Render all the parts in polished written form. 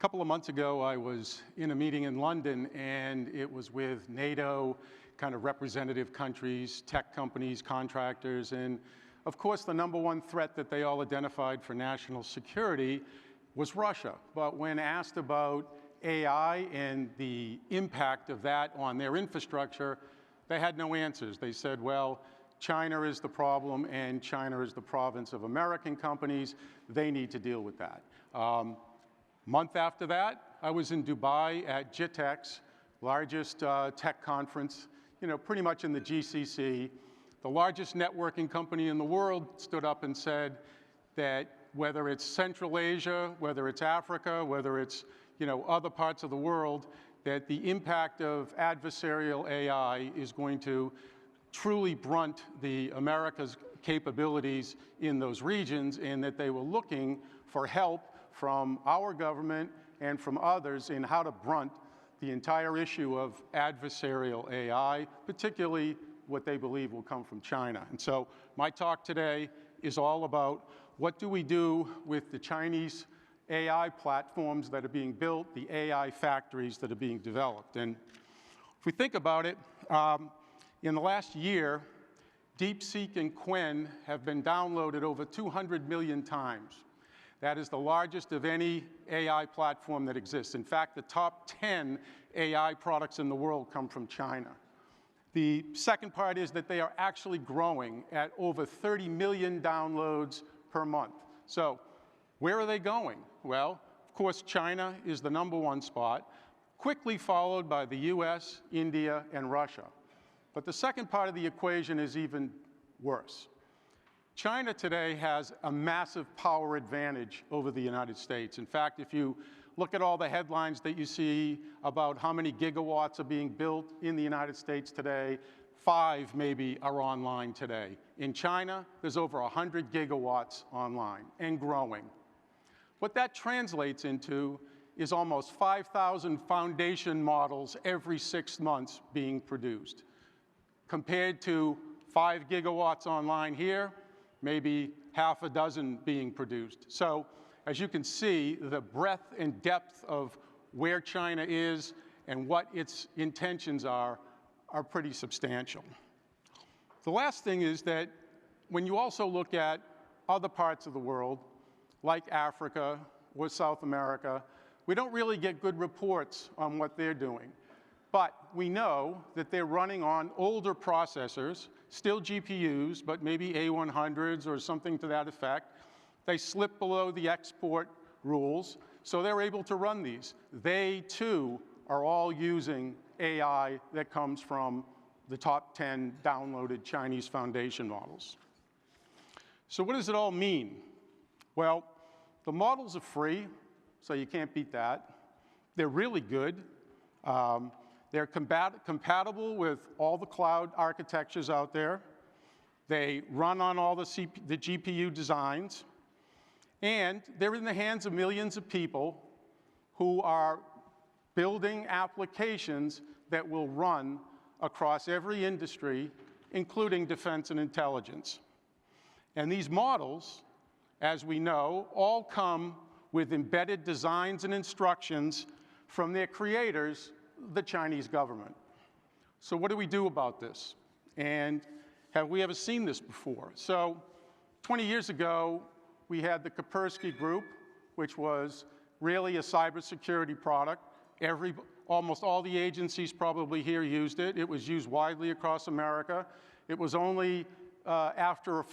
couple of months ago, I was in a meeting in London, and it was with NATO kind of representative countries, tech companies, contractors, and of course, the number one threat that they all identified for national security was Russia. But when asked about AI and the impact of that on their infrastructure, they had no answers. They said, well, China is the problem, and China is the province of American companies. They need to deal with that. Month after that, I was in Dubai at GITEX, largest tech conference, pretty much in the GCC. The largest networking company in the world stood up and said that whether it's Central Asia, whether it's Africa, whether it's other parts of the world, that the impact of adversarial AI is going to truly brunt the America's capabilities in those regions, and that they were looking for help from our government and from others in how to brunt the entire issue of adversarial AI, particularly what they believe will come from China. And so my talk today is all about what do we do with the Chinese AI platforms that are being built, the AI factories that are being developed. And if we think about it, in the last year, DeepSeek and Qwen have been downloaded over 200 million times. That is the largest of any AI platform that exists. In fact, the top 10 AI products in the world come from China. The second part is that they are actually growing at over 30 million downloads per month. So where are they going? Well, of course, China is the number one spot, quickly followed by the US, India, and Russia. But the second part of the equation is even worse. China today has a massive power advantage over the United States. In fact, if you look at all the headlines that you see about how many gigawatts are being built in the United States today, 5 maybe are online today. In China, there's over 100 gigawatts online and growing. What that translates into is almost 5,000 foundation models every 6 months being produced, compared to 5 gigawatts online here, maybe half a dozen being produced. So as you can see, the breadth and depth of where China is and what its intentions are pretty substantial. The last thing is that when you also look at other parts of the world, like Africa or South America, we don't really get good reports on what they're doing. But we know that they're running on older processors, still GPUs, but maybe A100s or something to that effect. They slip below the export rules, so they're able to run these. They, too, are all using AI that comes from the top 10 downloaded Chinese foundation models. So what does it all mean? Well, the models are free, so you can't beat that. They're really good. They're compatible with all the cloud architectures out there. They run on all the GPU designs. And they're in the hands of millions of people who are building applications that will run across every industry, including defense and intelligence. And these models, as we know, all come with embedded designs and instructions from their creators, the Chinese government. So what do we do about this? And have we ever seen this before? So 20 years ago, we had the Kaspersky Group, which was really a cybersecurity product. Almost all the agencies probably here used it. It was used widely across America. It was only after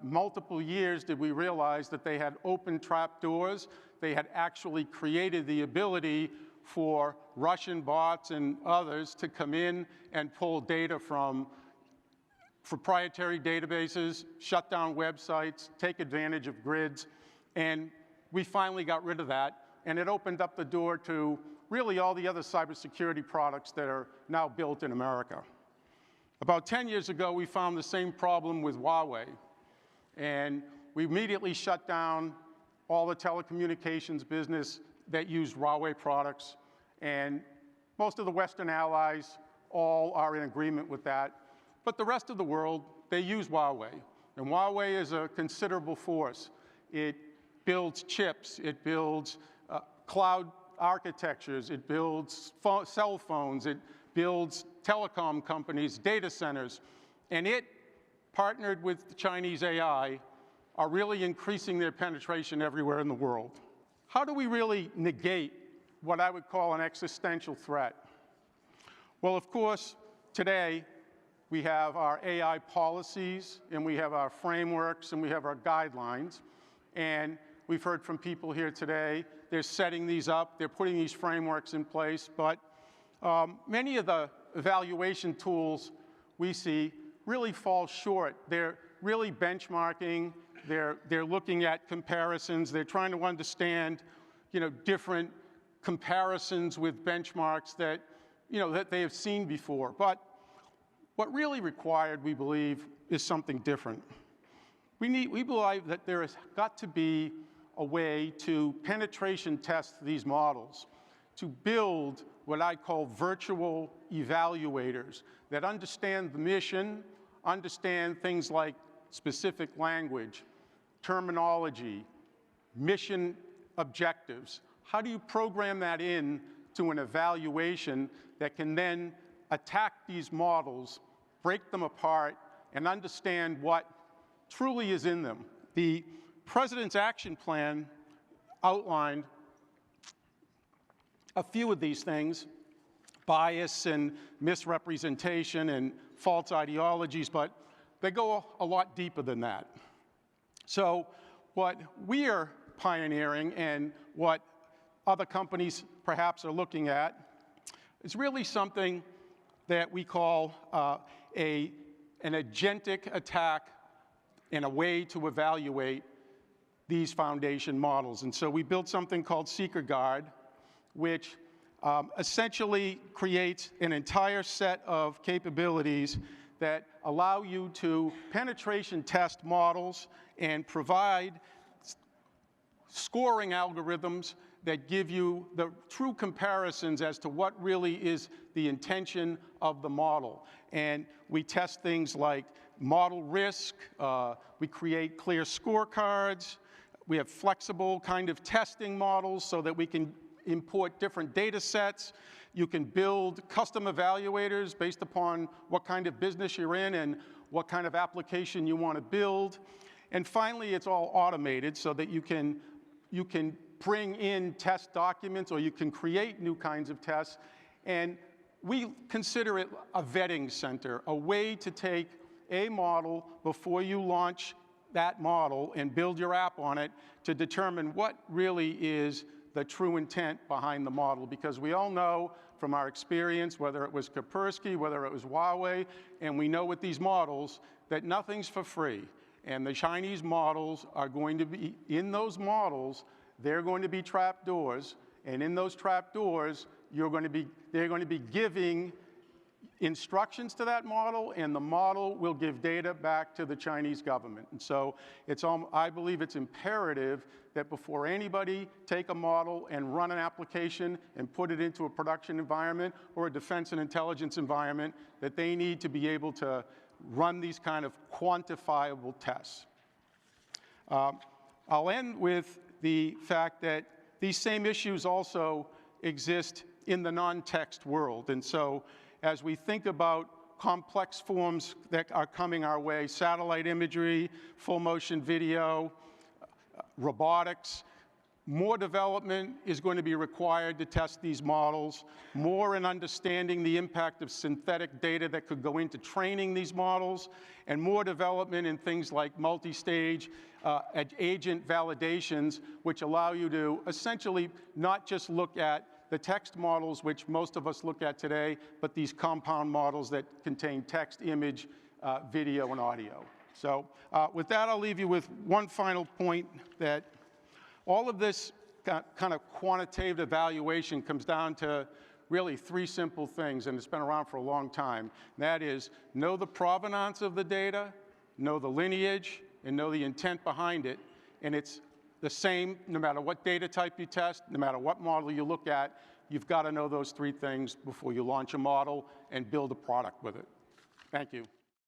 multiple years did we realize that they had open trapdoors. They had actually created the ability for Russian bots and others to come in and pull data from proprietary databases, shut down websites, take advantage of grids, and we finally got rid of that, and it opened up the door to really all the other cybersecurity products that are now built in America. About 10 years ago, we found the same problem with Huawei, and we immediately shut down all the telecommunications business that used Huawei products, and most of the Western allies all are in agreement with that. But the rest of the world, they use Huawei. And Huawei is a considerable force. It builds chips. It builds cloud architectures, it builds cell phones, it builds telecom companies, data centers, and it, partnered with the Chinese AI, are really increasing their penetration everywhere in the world. How do we really negate what I would call an existential threat? Well, of course, today we have our AI policies, and we have our frameworks, and we have our guidelines. And we've heard from people here today, they're setting these up, they're putting these frameworks in place, but many of the evaluation tools we see really fall short. They're really benchmarking, they're looking at comparisons, they're trying to understand, different comparisons with benchmarks that, that they have seen before. But what really required, we believe, is something different. We believe that there has got to be a way to penetration test these models, to build what I call virtual evaluators that understand the mission, understand things like specific language, terminology, mission objectives. How do you program that in to an evaluation that can then attack these models, break them apart, and understand what truly is in them? The President's Action Plan outlined a few of these things, bias and misrepresentation and false ideologies, but they go a lot deeper than that. So what we are pioneering and what other companies perhaps are looking at is really something that we call an agentic attack and a way to evaluate these foundation models. And so we built something called Seekr Guard, which essentially creates an entire set of capabilities that allow you to penetration test models and provide scoring algorithms that give you the true comparisons as to what really is the intention of the model. And we test things like model risk, we create clear scorecards, we have flexible kind of testing models so that we can import different data sets. You can build custom evaluators based upon what kind of business you're in and what kind of application you want to build. And finally, it's all automated so that you can bring in test documents, or you can create new kinds of tests. And we consider it a vetting center, a way to take a model before you launch that model and build your app on it to determine what really is the true intent behind the model. Because we all know from our experience, whether it was Kaspersky, whether it was Huawei, and we know with these models that nothing's for free. And the Chinese models are going to be, in those models, they're going to be trapdoors, and in those trapdoors, they're going to be giving instructions to that model, and the model will give data back to the Chinese government. And so I believe it's imperative that before anybody take a model and run an application and put it into a production environment or a defense and intelligence environment, that they need to be able to run these kind of quantifiable tests. I'll end with the fact that these same issues also exist in the non-text world. And so as we think about complex forms that are coming our way, satellite imagery, full motion video, robotics, more development is going to be required to test these models, more in understanding the impact of synthetic data that could go into training these models, and more development in things like multi-stage agent validations, which allow you to essentially not just look at the text models, which most of us look at today, but these compound models that contain text, image, video, and audio. So with that, I'll leave you with one final point, that all of this kind of quantitative evaluation comes down to really three simple things, and it's been around for a long time. That is, know the provenance of the data, know the lineage, and know the intent behind it. And it's the same no matter what data type you test, no matter what model you look at. You've got to know those three things before you launch a model and build a product with it. Thank you.